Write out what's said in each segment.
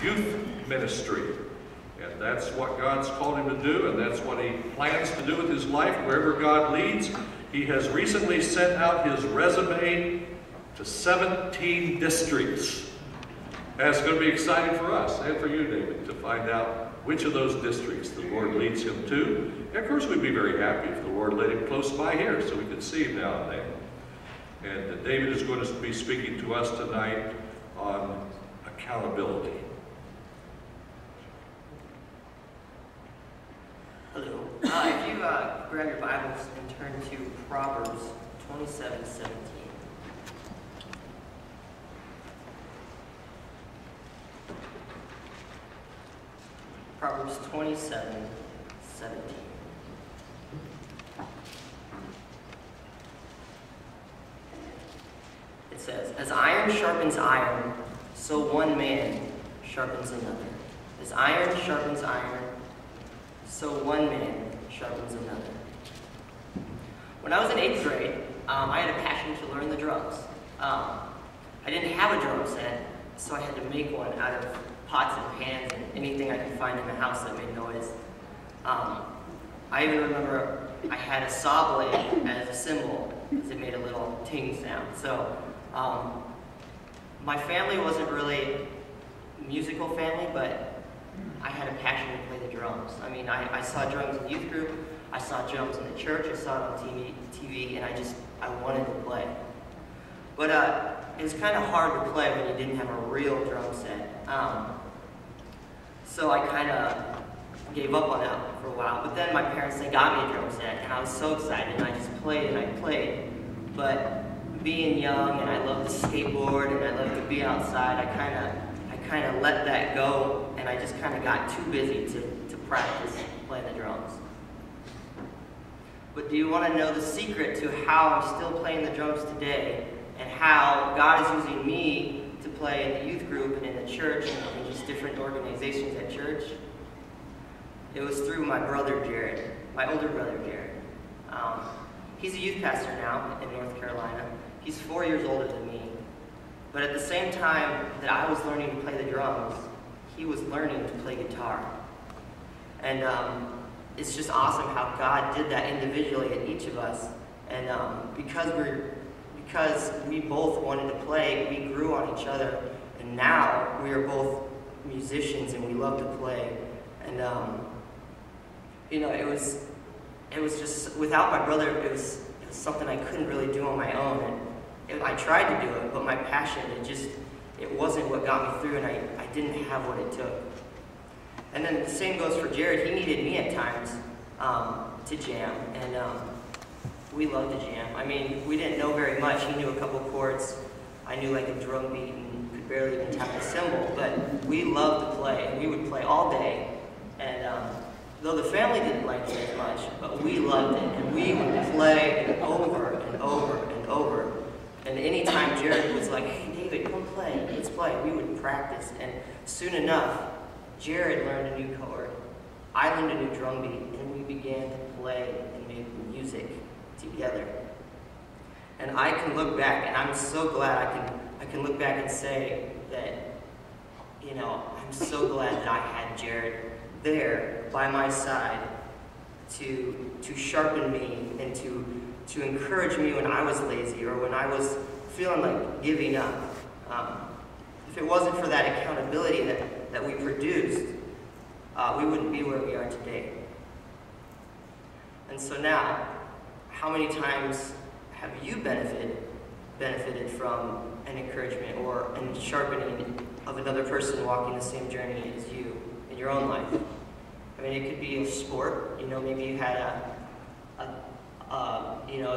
youth ministry. And that's what God's called him to do, and that's what he plans to do with his life, wherever God leads. He has recently sent out his resume to 17 districts. That's going to be exciting for us and for you, David, to find out which of those districts the Lord leads him to. And of course, we'd be very happy if the Lord led him close by here so we could see him now and then. And David is going to be speaking to us tonight on accountability. Hello. If you grab your Bibles and turn to Proverbs 27:17. Proverbs 27:17. It says, "As iron sharpens iron, so one man sharpens another. As iron sharpens iron, so one man sharpens another." When I was in 8th grade, I had a passion to learn the drums. I didn't have a drum set, so I had to make one out of pots and pans and anything I could find in the house that made noise. I even remember I had a saw blade as a cymbal because it made a little ting sound. So my family wasn't really a musical family, but I had a passion to play the drums. I mean, I saw drums in youth group, I saw drums in the church, I saw it on TV, and I wanted to play. But it was kind of hard to play when you didn't have a real drum set. So I kind of gave up on that for a while. But then my parents, they got me a drum set, and I was so excited, and I just played and I played. But being young, and I loved to skateboard, and I loved to be outside, I kind of let that go, and I just kind of got too busy to practice playing the drums. But do you want to know the secret to how I'm still playing the drums today, and how God is using me to play in the youth group and in the church and in just different organizations at church? It was through my brother Jared, my older brother Jared. He's a youth pastor now in North Carolina. He's 4 years older than me. But at the same time that I was learning to play the drums, he was learning to play guitar. And it's just awesome how God did that individually in each of us. And because we both wanted to play, we grew on each other. And now we are both musicians and we love to play. And you know, it was just, without my brother, it was something I couldn't really do on my own. And I tried to do it, but my passion, it wasn't what got me through, and I didn't have what it took. And then the same goes for Jared. He needed me at times to jam, and we loved to jam. I mean, we didn't know very much. He knew a couple chords. I knew like a drum beat and could barely even tap a cymbal, but we loved to play, and we would play all day. And though the family didn't like it as much, but we loved it, and we would play over and over and over. And anytime Jared was like, "Hey David, come play, let's play," we would practice. And soon enough, Jared learned a new chord, I learned a new drum beat, and we began to play and make music together. And I can look back, and I'm so glad I can look back and say that, you know, I'm so glad that I had Jared there by my side to sharpen me and to encourage me when I was lazy or when I was feeling like giving up. If it wasn't for that accountability that we produced, we wouldn't be where we are today. And so now, how many times have you benefited from an encouragement or a sharpening of another person walking the same journey as you in your own life? I mean, it could be a sport. You know, maybe you had a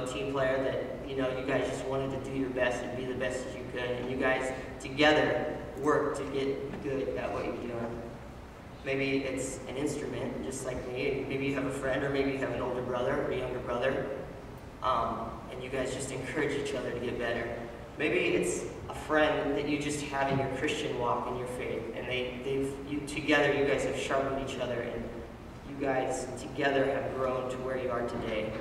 team player that, you know, you guys just wanted to do your best and be the best as you could, and you guys together worked to get good at what you're doing. Maybe it's an instrument, just like me. Maybe you have a friend, or maybe you have an older brother or a younger brother, and you guys just encourage each other to get better. Maybe it's a friend that you just have in your Christian walk, in your faith, and together you guys have sharpened each other, and you guys together have grown to where you are today.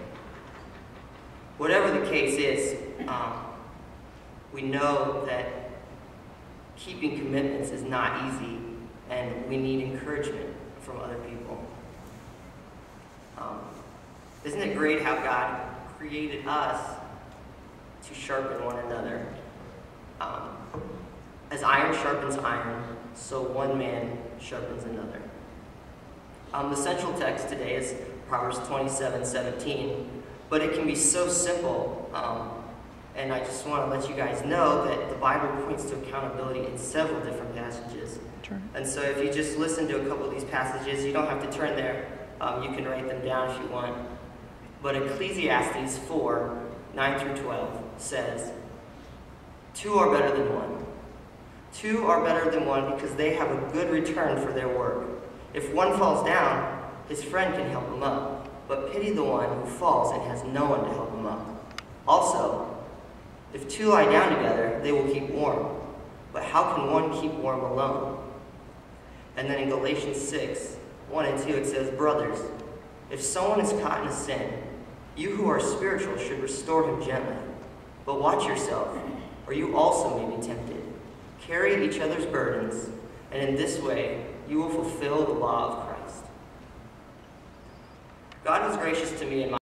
Whatever the case is, we know that keeping commitments is not easy, and we need encouragement from other people. Isn't it great how God created us to sharpen one another? As iron sharpens iron, so one man sharpens another. The central text today is Proverbs 27:17, but it can be so simple, and I just want to let you guys know that the Bible points to accountability in several different passages. And so if you just listen to a couple of these passages, you don't have to turn there. You can write them down if you want. But Ecclesiastes 4:9-12 says, "Two are better than one. Two are better than one because they have a good return for their work. If one falls down, his friend can help him up. But pity the one who falls and has no one to help him up. Also, if two lie down together, they will keep warm. But how can one keep warm alone?" And then in Galatians 6:1-2, it says, "Brothers, if someone is caught in a sin, you who are spiritual should restore him gently. But watch yourself, or you also may be tempted. Carry each other's burdens, and in this way you will fulfill the law of Christ." God was gracious to me in my